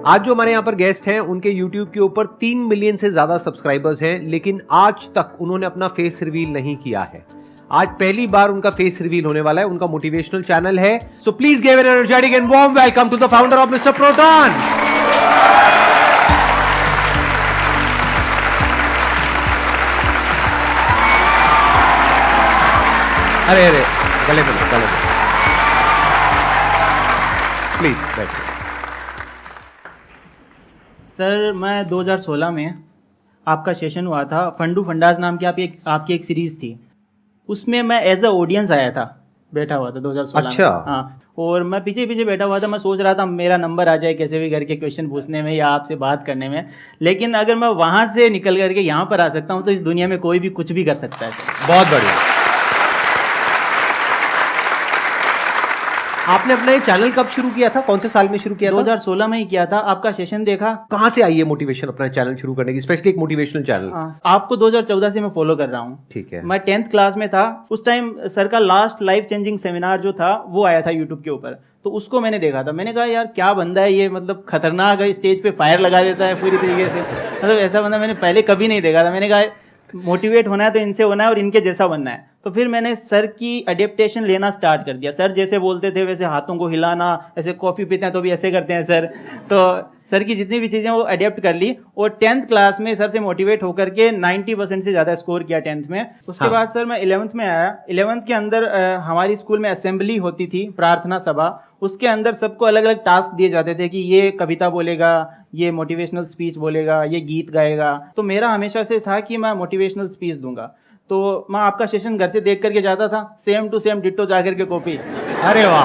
आज जो हमारे यहाँ पर गेस्ट हैं उनके YouTube के ऊपर 3 मिलियन से ज्यादा सब्सक्राइबर्स हैं, लेकिन आज तक उन्होंने अपना फेस रिवील नहीं किया है। आज पहली बार उनका फेस रिवील होने वाला है। उनका मोटिवेशनल चैनल है। So please give an energetic and warm welcome to the founder of mister Proton. अरे अरे गले पे प्लीज बैठिए। सर मैं 2016 में आपका सेशन हुआ था, फंडू फंडास नाम की आपकी एक सीरीज़ थी, उसमें मैं एज अ ऑडियंस आया था, बैठा हुआ था 2016 अच्छा। में। हाँ, और मैं पीछे पीछे बैठा हुआ था। मैं सोच रहा था मेरा नंबर आ जाए कैसे भी करके क्वेश्चन पूछने में या आपसे बात करने में, लेकिन अगर मैं वहाँ से निकल करके यहाँ पर आ सकता हूँ तो इस दुनिया में कोई भी कुछ भी कर सकता है। बहुत बढ़िया। आपने अपना ये चैनल कब शुरू किया था? कौन से साल में शुरू किया था? 2016 में ही किया था। आपका सेशन देखा। कहाँ से आई है मोटिवेशन अपना चैनल शुरू करने की, स्पेशली एक मोटिवेशनल चैनल? आपको 2014 से मैं फॉलो कर रहा हूँ। ठीक है। मैं 10th क्लास में था उस टाइम। सर का लास्ट लाइफ चेंजिंग सेमिनार जो था वो आया था यूट्यूब के ऊपर, तो उसको मैंने देखा था। मैंने कहा यार क्या बंदा है ये, मतलब खतरनाक है, स्टेज पे फायर लगा देता है पूरी तरीके से। मतलब ऐसा बंदा मैंने पहले कभी नहीं देखा था। मैंने कहा मोटिवेट होना है तो इनसे होना है और इनके जैसा बनना है। तो फिर मैंने सर की अडेप्टेशन लेना स्टार्ट कर दिया। सर जैसे बोलते थे वैसे हाथों को हिलाना, ऐसे कॉफ़ी पीते हैं तो भी ऐसे करते हैं सर। तो सर की जितनी भी चीज़ें वो अडेप्ट कर ली और 10th क्लास में सर से मोटिवेट होकर के 90% से ज़्यादा स्कोर किया 10th में। उसके बाद सर मैं 11th में आया। 11th के अंदर हमारी स्कूल में असेंबली होती थी, प्रार्थना सभा। उसके अंदर सबको अलग अलग टास्क दिए जाते थे कि ये कविता बोलेगा, ये मोटिवेशनल स्पीच बोलेगा, ये गीत गाएगा। तो मेरा हमेशा से था कि मैं मोटिवेशनल स्पीच दूंगा। तो मैं आपका सेशन घर से देख करके जाता था, सेम टू सेम डिट्टो जा करके कॉपी। अरे वाह,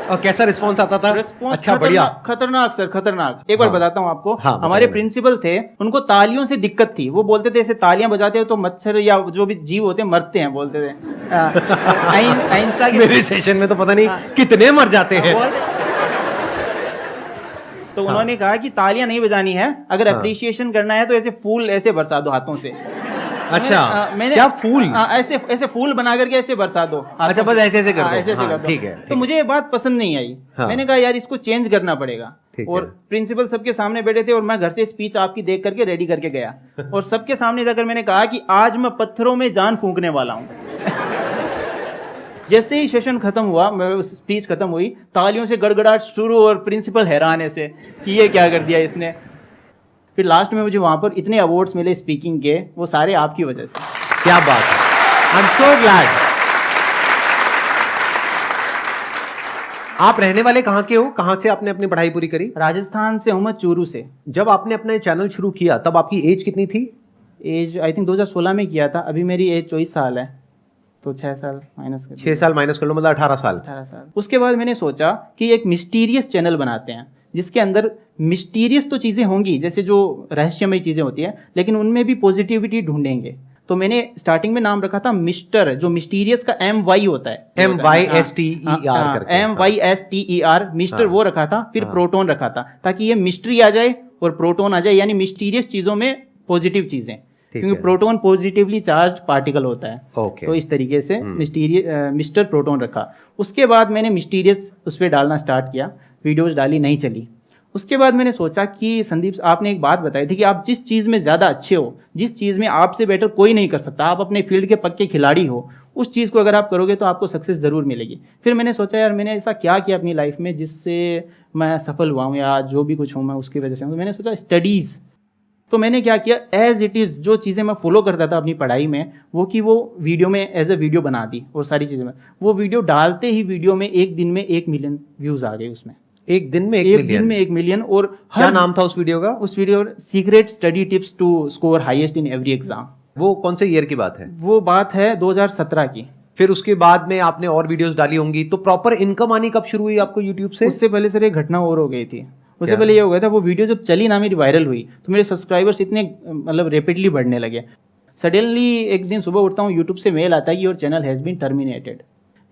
और कैसा रिस्पॉन्स आता था? रिस्पॉन्स अच्छा, बढ़िया। खतरनाक सर, खतरनाक। एक बार बताता हूँ आपको। हाँ, हमारे प्रिंसिपल थे, उनको तालियों से दिक्कत थी। वो बोलते थे ऐसे तालियां बजाते हो तो मच्छर या जो भी जीव होते हैं मरते हैं, बोलते थे। अहिंसा के मेरे सेशन में तो पता नहीं कितने मर जाते हैं। तो उन्होंने कहा कि तालियां नहीं बजानी है, अगर अप्रिशिएशन करना है तो ऐसे फूल ऐसे बरसा दो हाथों से। अच्छा, मैंने क्या फूल? ऐसे ऐसे फूल बना करके ऐसे बरसा दो। अच्छा, बस ऐसे ऐसे कर दो। ऐसे ऐसे कर दो। ठीक है। तो मुझे ये बात पसंद नहीं आई। मैंने कहा यार इसको चेंज करना पड़ेगा। और प्रिंसिपल सबके सामने बैठे थे और मैं घर से स्पीच आपकी देख करके रेडी करके गया और सबके सामने जाकर मैंने कहा कि आज मैं पत्थरों में जान फूंकने वाला हूँ। जैसे ही सेशन खत्म हुआ, स्पीच खत्म हुई, तालियों से गड़गड़ाहट शुरू और प्रिंसिपल हैरान ऐसे कि ये क्या कर दिया इसने। फिर लास्ट में मुझे वहाँ पर इतने अवार्ड्स मिले स्पीकिंग के, वो सारे आपकी वजह से। क्या बात है, आई एम सो ग्लैड। आप रहने वाले कहाँ के हो? कहाँ से आपने अपनी पढ़ाई पूरी करी? राजस्थान से हूँ मैं, चूरू से। जब आपने अपना चैनल शुरू किया तब आपकी एज कितनी थी? एज आई थिंक 2016 में किया था। अभी मेरी एज 24 साल है, तो 6 साल माइनस कर 6 साल माइनस कर लो, मतलब 18 साल। 18 साल। उसके बाद मैंने सोचा कि एक मिस्टीरियस चैनल बनाते हैं जिसके अंदर मिस्टीरियस तो चीज़ें होंगी, जैसे जो रहस्यमय चीज़ें होती हैं, लेकिन उनमें भी पॉजिटिविटी ढूंढेंगे। तो मैंने स्टार्टिंग में नाम रखा था मिस्टर, जो मिस्टीरियस का MY होता है, MYSTER, मिस्टर वो रखा था। फिर प्रोटॉन रखा था ताकि ये मिस्ट्री आ जाए और प्रोटॉन आ जाए, यानी मिस्टीरियस चीज़ों में पॉजिटिव चीज़ें, क्योंकि प्रोटॉन पॉजिटिवली चार्ज पार्टिकल होता है। तो इस तरीके से मिस्टर प्रोटॉन रखा। उसके बाद मैंने मिस्टीरियस उस पर डालना स्टार्ट किया, वीडियोस डाली, नहीं चली। उसके बाद मैंने सोचा कि संदीप, आपने एक बात बताई थी कि आप जिस चीज़ में ज़्यादा अच्छे हो, जिस चीज़ में आपसे बेटर कोई नहीं कर सकता, आप अपने फील्ड के पक्के खिलाड़ी हो, उस चीज़ को अगर आप करोगे तो आपको सक्सेस ज़रूर मिलेगी। फिर मैंने सोचा यार मैंने ऐसा क्या किया अपनी लाइफ में जिससे मैं सफल हुआ हूँ या जो भी कुछ हूँ मैं उसकी वजह से। तो मैंने सोचा स्टडीज़। तो मैंने क्या किया, एज इट इज़ जो चीज़ें मैं फॉलो करता था अपनी पढ़ाई में, वो कि वो वीडियो में एज ए वीडियो बना दी। और सारी चीज़ें में वो वीडियो डालते ही वीडियो में एक दिन में 1 मिलियन व्यूज़ आ गए उसमें। एक दिन में 1 मिलियन? और क्या नाम था उस वीडियो का? उस video secret study tips to score highest in every exam. वो कौन से ईयर की बात है? वो बात है 2017 की। फिर उसके बाद में आपने और वीडियोस डाली होंगी, तो प्रॉपर इनकम आनी कब शुरू हुई आपको यूट्यूब से? उससे पहले सर एक घटना और हो गई थी। उससे पहले ये हो गया था, वो वीडियो जब चली ना, मेरी वायरल हुई, तो मेरे सब्सक्राइबर्स इतने मतलब रैपिडली बढ़ने लगे। सडनली एक दिन सुबह उठता हूँ, यूट्यूब से मेल आता है कि your channel has been terminated.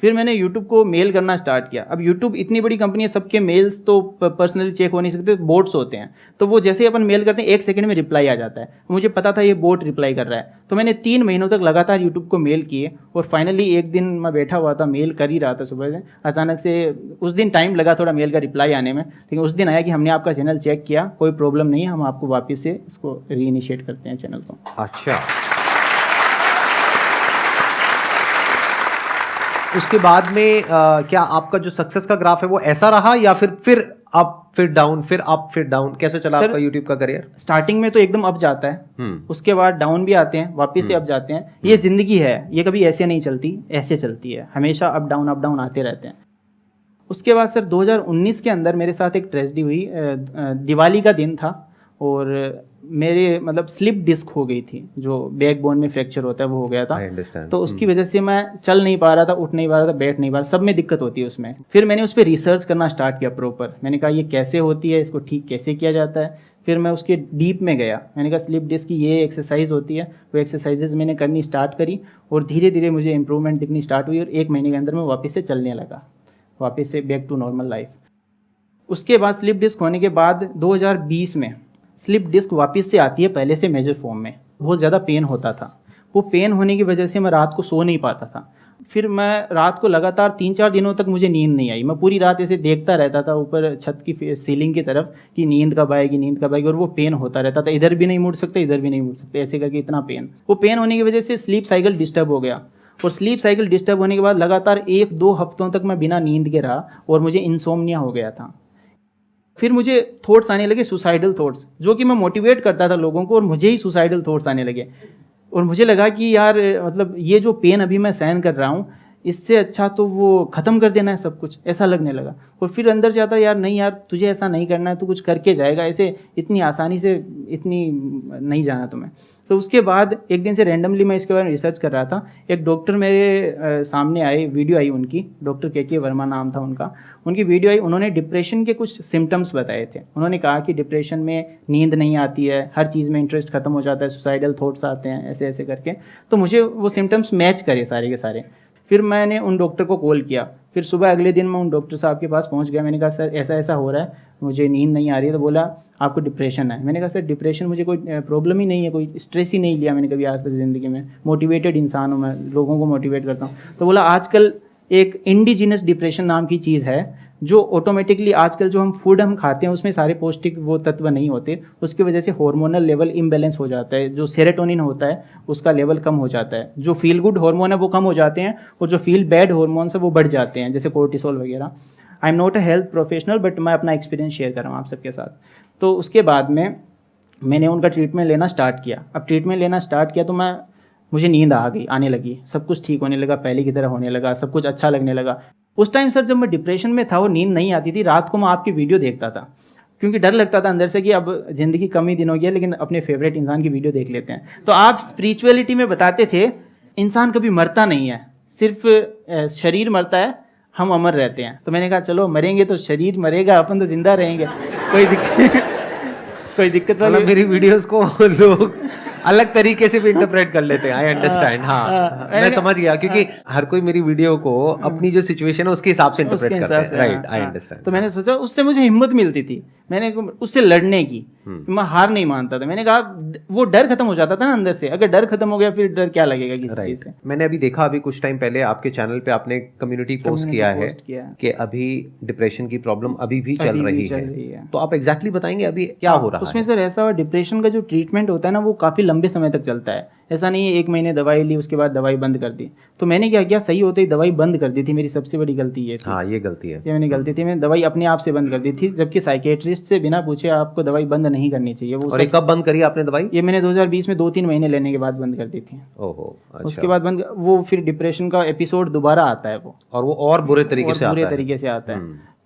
फिर मैंने यूट्यूब को मेल करना स्टार्ट किया। अब यूट्यूब इतनी बड़ी कंपनी है, सबके मेल्स तो पर्सनली चेक हो नहीं सकते, बोट्स होते हैं। तो वो जैसे ही अपन मेल करते हैं 1 सेकंड में रिप्लाई आ जाता है। मुझे पता था ये बोट रिप्लाई कर रहा है, तो मैंने 3 महीनों तक लगातार यूट्यूब को मेल किए। और फाइनली एक दिन मैं बैठा हुआ था, मेल कर ही रहा था सुबह से, अचानक से उस दिन टाइम लगा थोड़ा मेल का रिप्लाई आने में, लेकिन उस दिन आया कि हमने आपका चैनल चेक किया, कोई प्रॉब्लम नहीं है, हम आपको वापस से इसको रीइनिशिएट करते हैं चैनल को। अच्छा, उसके बाद में क्या आपका जो सक्सेस का ग्राफ है वो ऐसा रहा, या फिर अप फिर डाउन, फिर अप फिर डाउन, कैसे चला आपका यूट्यूब का करियर? स्टार्टिंग में तो एकदम अप जाता है, उसके बाद डाउन भी आते हैं, वापस से अप जाते हैं। ये जिंदगी है, ये कभी ऐसे नहीं चलती, ऐसे चलती है, हमेशा अप डाउन आते रहते हैं। उसके बाद सर 2019 के अंदर मेरे साथ एक ट्रेजेडी हुई। दिवाली का दिन था और मेरे मतलब स्लिप डिस्क हो गई थी, जो बैकबोन में फ्रैक्चर होता है वो हो गया था। तो उसकी वजह से मैं चल नहीं पा रहा था, उठ नहीं पा रहा था, बैठ नहीं पा रहा, सब में दिक्कत होती है उसमें। फिर मैंने उस पर रिसर्च करना स्टार्ट किया प्रॉपर। मैंने कहा ये कैसे होती है, इसको ठीक कैसे किया जाता है। फिर मैं उसके डीप में गया, मैंने कहा स्लिप डिस्क की ये एक्सरसाइज होती है, वो एक्सरसाइजेज मैंने करनी स्टार्ट करी और धीरे धीरे मुझे इंप्रूवमेंट दिखनी स्टार्ट हुई और 1 महीने के अंदर मैं वापस से चलने लगा, वापस से बैक टू नॉर्मल लाइफ। उसके बाद स्लिप डिस्क होने के बाद 2020 में स्लिप डिस्क वापस से आती है पहले से मेजर फॉर्म में। बहुत ज़्यादा पेन होता था, वो पेन होने की वजह से मैं रात को सो नहीं पाता था। फिर मैं रात को लगातार 3-4 दिनों तक मुझे नींद नहीं आई। मैं पूरी रात ऐसे देखता रहता था ऊपर छत की सीलिंग की तरफ कि नींद कब आएगी, और वो पेन होता रहता था। इधर भी नहीं मुड़ सकते, इधर भी नहीं मुड़ सकते, ऐसे करके इतना पेन। वो पेन होने की वजह से स्लीप साइकिल डिस्टर्ब हो गया और स्लीप साइकिल डिस्टर्ब होने के बाद लगातार 1-2 हफ्तों तक मैं बिना नींद के रहा और मुझे इंसोम्निया हो गया था। फिर मुझे थॉट्स आने लगे, सुसाइडल थॉट्स, जो कि मैं मोटिवेट करता था लोगों को और मुझे ही सुसाइडल थॉट्स आने लगे। और मुझे लगा कि यार मतलब ये जो पेन अभी मैं सहन कर रहा हूँ, इससे अच्छा तो वो ख़त्म कर देना है सब कुछ, ऐसा लगने लगा। और फिर अंदर से आता यार नहीं यार, तुझे ऐसा नहीं करना है, तू कुछ करके जाएगा, ऐसे इतनी आसानी से इतनी नहीं जाना तुम्हें। तो उसके बाद एक दिन से रैंडमली मैं इसके बारे में रिसर्च कर रहा था। एक डॉक्टर मेरे सामने आए, वीडियो आई उनकी, डॉक्टर के वर्मा नाम था उनका। उनकी वीडियो आई, उन्होंने डिप्रेशन के कुछ सिम्टम्स बताए थे। उन्होंने कहा कि डिप्रेशन में नींद नहीं आती है, हर चीज़ में इंटरेस्ट खत्म हो जाता है, सुसाइडल थॉट्स आते हैं, ऐसे ऐसे करके। तो मुझे वो सिम्टम्स मैच करे सारे के सारे। फिर मैंने उन डॉक्टर को कॉल किया। फिर सुबह अगले दिन मैं उन डॉक्टर साहब के पास पहुंच गया। मैंने कहा सर ऐसा ऐसा हो रहा है, मुझे नींद नहीं आ रही है। तो बोला आपको डिप्रेशन है। मैंने कहा सर डिप्रेशन मुझे कोई प्रॉब्लम ही नहीं है, कोई स्ट्रेस ही नहीं लिया मैंने कभी आज तक ज़िंदगी में। मोटिवेटेड इंसान हूँ मैं, लोगों को मोटिवेट करता हूँ। तो बोला आजकल एक इंडिजिनस डिप्रेशन नाम की चीज़ है, जो ऑटोमेटिकली आजकल जो हम फूड हम खाते हैं उसमें सारे पौष्टिक वो तत्व नहीं होते, उसकी वजह से हार्मोनल लेवल इम्बैलेंस हो जाता है। जो सेरोटोनिन होता है उसका लेवल कम हो जाता है, जो फील गुड हार्मोन है वो कम हो जाते हैं और जो फील बैड हार्मोन्स है वो बढ़ जाते हैं, जैसे कोर्टिसोल वगैरह। I am not a health professional but मैं अपना एक्सपीरियंस शेयर कर रहा हूँ आप सबके साथ। तो उसके बाद में मैंने उनका ट्रीटमेंट लेना स्टार्ट किया। अब ट्रीटमेंट लेना स्टार्ट किया तो मुझे नींद आने लगी, सब कुछ ठीक होने लगा, पहले की तरह होने लगा, सब कुछ अच्छा लगने लगा। उस टाइम सर जब मैं डिप्रेशन में था और नींद नहीं आती थी, रात को मैं आपकी वीडियो देखता था, क्योंकि डर लगता था अंदर से कि अब ज़िंदगी कम ही दिन हो गया, लेकिन अपने फेवरेट इंसान की वीडियो देख लेते हैं। तो आप स्पिरिचुअलिटी में बताते थे इंसान कभी मरता नहीं है, सिर्फ शरीर मरता है, हम अमर रहते हैं। तो मैंने कहा चलो मरेंगे तो शरीर मरेगा, अपन तो जिंदा रहेंगे, कोई दिक्कत मतलब मेरी वीडियोस को लोग अलग तरीके से भी इंटरप्रेट कर लेते हैं। I understand. हाँ, मैं समझ गया, क्योंकि हर कोई मेरी वीडियो को अपनी जो सिचुएशन है उसके हिसाब से इंटरप्रेट करता है। Right, I understand. तो मैंने सोचा, उससे मुझे हिम्मत मिलती थी, मैंने उससे लड़ने की, मैं हार नहीं मानता था। मैंने कहा वो डर खत्म हो जाता था ना अंदर से, अगर डर खत्म हो गया फिर डर क्या लगेगा किसी चीज से। मैंने अभी देखा, अभी कुछ टाइम पहले आपके चैनल पे आपने कम्युनिटी पोस्ट किया है कि अभी डिप्रेशन की प्रॉब्लम अभी भी चल रही है। तो आप एग्जैक्टली बताएंगे अभी क्या हो रहा है उसमें? सर ऐसा, डिप्रेशन का जो ट्रीटमेंट होता है ना वो काफ़ी लंबे समय तक चलता है। ऐसा नहीं है 1 महीने दवाई ली उसके बाद दवाई बंद कर दी। तो मैंने क्या किया, सही होते ही दवाई बंद कर दी थी। मेरी सबसे बड़ी गलती ये थी। हाँ, ये गलती है, ये मैंने गलती थी, मैंने दवाई अपने आप से बंद कर दी थी, जबकि साइकेट्रिस्ट से बिना पूछे आपको दवाई बंद नहीं करनी चाहिए। वो और कब बंद करी आपने दवाई? ये मैंने 2020 में 2-3 महीने लेने के बाद बंद कर दी थी। ओहो, अच्छा। उसके बाद बंद, वो फिर डिप्रेशन का एपिसोड दोबारा आता है वो और बुरे तरीके से आता है।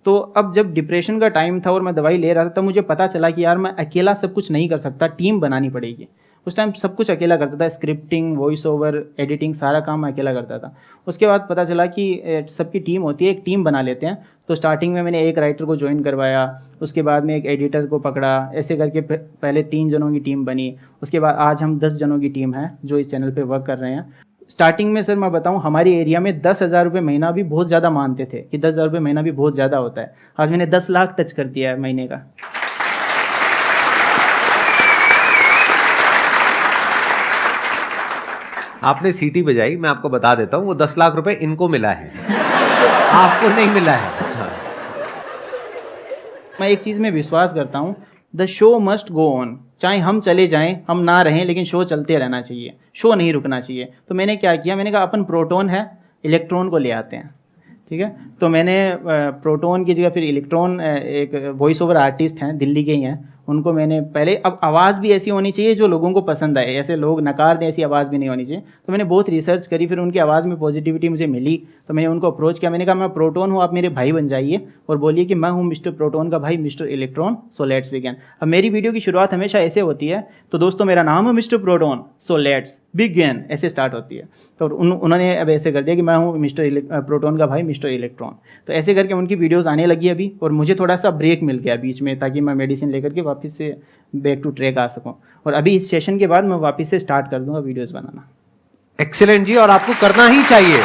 तो अब जब डिप्रेशन का टाइम था और मैं दवाई ले रहा था, तब मुझे पता चला कि यार मैं अकेला सब कुछ नहीं कर सकता, टीम बनानी पड़ेगी। उस टाइम सब कुछ अकेला करता था, स्क्रिप्टिंग, वॉइस ओवर, एडिटिंग, सारा काम मैं अकेला करता था। उसके बाद पता चला कि सबकी टीम होती है, एक टीम बना लेते हैं। तो स्टार्टिंग में मैंने एक राइटर को ज्वाइन करवाया, उसके बाद में एक एडिटर को पकड़ा, ऐसे करके पहले 3 जनों की टीम बनी। उसके बाद आज हम 10 जनों की टीम है जो इस चैनल पे वर्क कर रहे हैं। स्टार्टिंग में सर मैं बताऊं, हमारे एरिया में 10,000 रुपये महीना भी बहुत ज़्यादा मानते थे कि 10,000 रुपये महीना भी बहुत ज़्यादा होता है। आज मैंने 10 लाख टच कर दिया है महीने का। आपने सीटी बजाई, मैं आपको बता देता हूं वो 10 लाख रुपए इनको मिला है, आपको नहीं मिला है। मैं एक चीज़ में विश्वास करता हूँ, the show must go on. चाहे हम चले जाएं, हम ना रहें, लेकिन शो चलते रहना चाहिए, शो नहीं रुकना चाहिए। तो मैंने क्या किया, मैंने कहा अपन प्रोटॉन है, इलेक्ट्रॉन को ले आते हैं, ठीक है। तो मैंने प्रोटॉन की जगह फिर इलेक्ट्रॉन, एक वॉइस ओवर आर्टिस्ट हैं, दिल्ली के ही हैं, उनको मैंने पहले, अब आवाज़ भी ऐसी होनी चाहिए जो लोगों को पसंद आए, ऐसे लोग नकार दें ऐसी आवाज़ भी नहीं होनी चाहिए। तो मैंने बहुत रिसर्च करी, फिर उनकी आवाज़ में पॉजिटिविटी मुझे मिली, तो मैंने उनको अप्रोच किया। मैंने कहा मैं प्रोटॉन हूँ, आप मेरे भाई बन जाइए और बोलिए कि मैं हूँ मिस्टर प्रोटॉन का भाई, mister electron, so let's begin. अब मेरी वीडियो की शुरुआत हमेशा ऐसे होती है, तो दोस्तों मेरा नाम है mister proton, so let's begin, ऐसे स्टार्ट होती है। तो उन्होंने अब ऐसे कर दिया कि मैं हूँ मिस्टर प्रोटॉन का भाई, मिस्टर इलेक्ट्रॉन। तो ऐसे करके उनकी वीडियोज़ आने लगी अभी, और मुझे थोड़ा सा ब्रेक मिल गया बीच में, ताकि मैं मेडिसिन लेकर के वापस से बैक टू ट्रैक आ सकूं। और अभी इस सेशन के बाद मैं वापस से स्टार्ट कर दूंगा वीडियोस बनाना। एक्सीलेंट जी, और आपको करना ही चाहिए।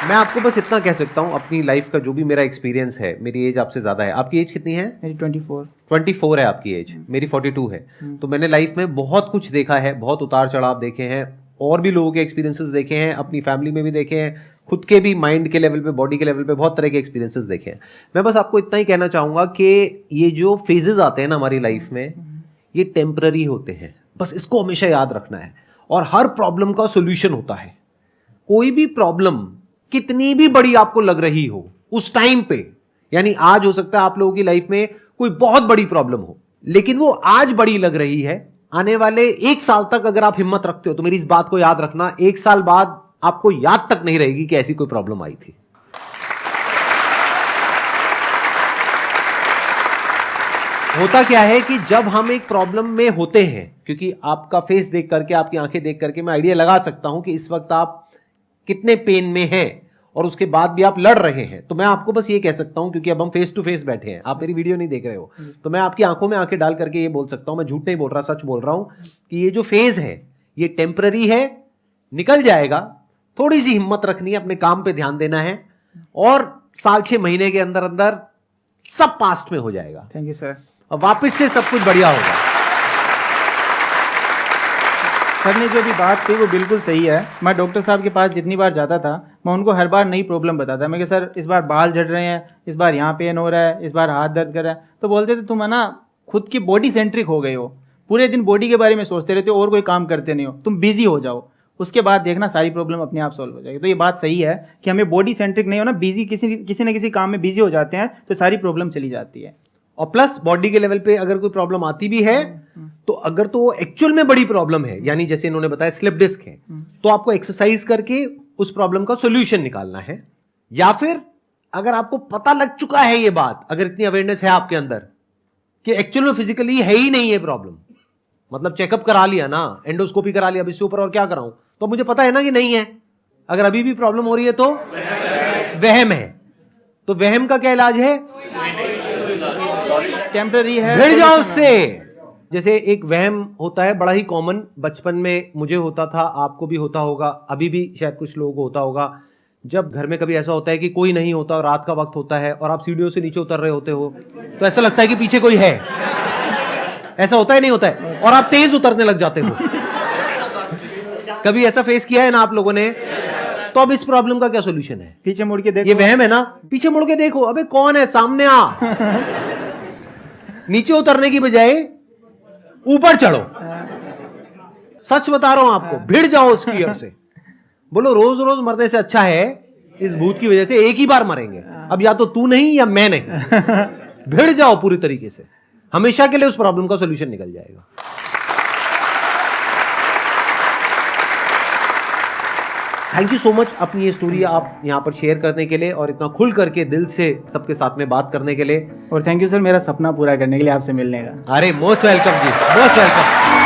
मैं आपको बस इतना कह सकता हूं, अपनी लाइफ का जो भी मेरा एक्सपीरियंस है, मेरी एज आपसे ज्यादा है। आपकी एज कितनी है? मेरी 24 है आपकी एज, मेरी 42 है। तो मैंने लाइफ में बहुत कुछ देखा है, बहुत उतार चढ़ाव देखे हैं, और भी लोगों के एक्सपीरियंसेस देखे हैं, अपनी फैमिली में भी देखे हैं, खुद के भी माइंड के लेवल पे, बॉडी के लेवल पे बहुत तरह के एक्सपीरियंसेस देखे हैं। मैं बस आपको इतना ही कहना चाहूँगा कि ये जो फेजेस आते हैं ना हमारी लाइफ में, ये टेम्पररी होते हैं, बस इसको हमेशा याद रखना है। और हर प्रॉब्लम का सोल्यूशन होता है। कोई भी प्रॉब्लम कितनी भी बड़ी आपको लग रही हो उस टाइम पे, यानी आज हो सकता है आप लोगों की लाइफ में कोई बहुत बड़ी प्रॉब्लम हो, लेकिन वो आज बड़ी लग रही है, आने वाले 1 साल तक अगर आप हिम्मत रखते हो तो मेरी इस बात को याद रखना, 1 साल बाद आपको याद तक नहीं रहेगी कि ऐसी कोई प्रॉब्लम आई थी। होता क्या है कि जब हम एक प्रॉब्लम में होते हैं, क्योंकि आपका फेस देख करके, आपकी आंखें देख करके मैं आइडिया लगा सकता हूं कि इस वक्त आप कितने पेन में हैं, और उसके बाद भी आप लड़ रहे हैं। तो मैं आपको बस ये कह सकता हूं, क्योंकि अब हम फेस टू फेस बैठे हैं, आप मेरी वीडियो नहीं देख रहे हो, तो मैं आपकी आंखों में आंखें डाल करके ये बोल सकता हूं, मैं झूठ नहीं बोल रहा, सच बोल रहा हूं, कि ये जो फेज है ये टेम्पररी है, निकल जाएगा। थोड़ी सी हिम्मत रखनी है, अपने काम पे ध्यान देना है, और 6 महीने के अंदर अंदर सब पास्ट में हो जाएगा। Thank you sir. और वापस से सब कुछ बढ़िया होगा। सर ने जो भी बात कही वो बिल्कुल सही है। मैं डॉक्टर साहब के पास जितनी बार जाता था, मैं उनको हर बार नई प्रॉब्लम बताता। मैं कि सर इस बार बाल झड़ रहे हैं, इस बार यहाँ पेन हो रहा है, इस बार हाथ दर्द कर रहा है। तो बोलते थे तुम है ना खुद की बॉडी सेंट्रिक हो गए हो, पूरे दिन बॉडी के बारे में सोचते रहते हो और कोई काम करते नहीं हो, तुम बिजी हो जाओ, उसके बाद देखना सारी प्रॉब्लम अपने आप सॉल्व हो जाएगी। तो ये बात सही है कि हमें बॉडी सेंट्रिक नहीं होना, बिजी किसी न किसी काम में बिजी हो जाते हैं तो सारी प्रॉब्लम चली जाती है। और प्लस बॉडी के लेवल पे अगर कोई प्रॉब्लम आती भी है, तो अगर तो वो एक्चुअल में बड़ी प्रॉब्लम है, यानी जैसे इन्होंने बताया स्लिप डिस्क है, तो आपको एक्सरसाइज करके उस प्रॉब्लम का सॉल्यूशन निकालना है। या फिर अगर आपको पता लग चुका है ये बात, अगर इतनी अवेयरनेस है आपके अंदर कि एक्चुअल में फिजिकली है ही नहीं ये प्रॉब्लम, मतलब चेकअप करा लिया ना, एंडोस्कोपी करा लिया, अब इससे ऊपर और क्या कराऊं, तो मुझे पता है ना कि नहीं है। अगर अभी भी प्रॉब्लम हो रही है तो वहम है, तो वहम का क्या इलाज है? टेम्पररी है, भिड़ जाओ उससे। जैसे एक वहम होता है बड़ा ही कॉमन, बचपन में मुझे होता था, आपको भी होता होगा, अभी भी शायद कुछ लोगों को होता होगा। जब घर में कभी ऐसा होता है कि कोई नहीं होता और रात का वक्त होता है और आप सीढ़ियों से नीचे उतर रहे होते हो, तो ऐसा लगता है कि पीछे कोई है। ऐसा होता है नहीं होता है? और आप तेज उतरने लग जाते हो। कभी ऐसा फेस किया है ना आप लोगों ने? तो अब इस प्रॉब्लम का क्या सोल्यूशन है? पीछे मुड़ के देखो। ये वहम है ना, पीछे मुड़ के देखो, अबे कौन है, सामने आ। नीचे उतरने की बजाय ऊपर चढ़ो। सच बता रहा हूं आपको, भिड़ जाओ उस फियर से। बोलो रोज रोज मरने से अच्छा है इस भूत की वजह से एक ही बार मरेंगे, अब या तो तू नहीं या मैं नहीं। भिड़ जाओ पूरी तरीके से, हमेशा के लिए उस प्रॉब्लम का सॉल्यूशन निकल जाएगा। थैंक यू सो मच अपनी ये स्टोरी आप यहाँ पर शेयर करने के लिए और इतना खुल करके दिल से सबके साथ में बात करने के लिए। और थैंक यू सर मेरा सपना पूरा करने के लिए आपसे मिलने का। अरे मोस्ट वेलकम जी, मोस्ट वेलकम।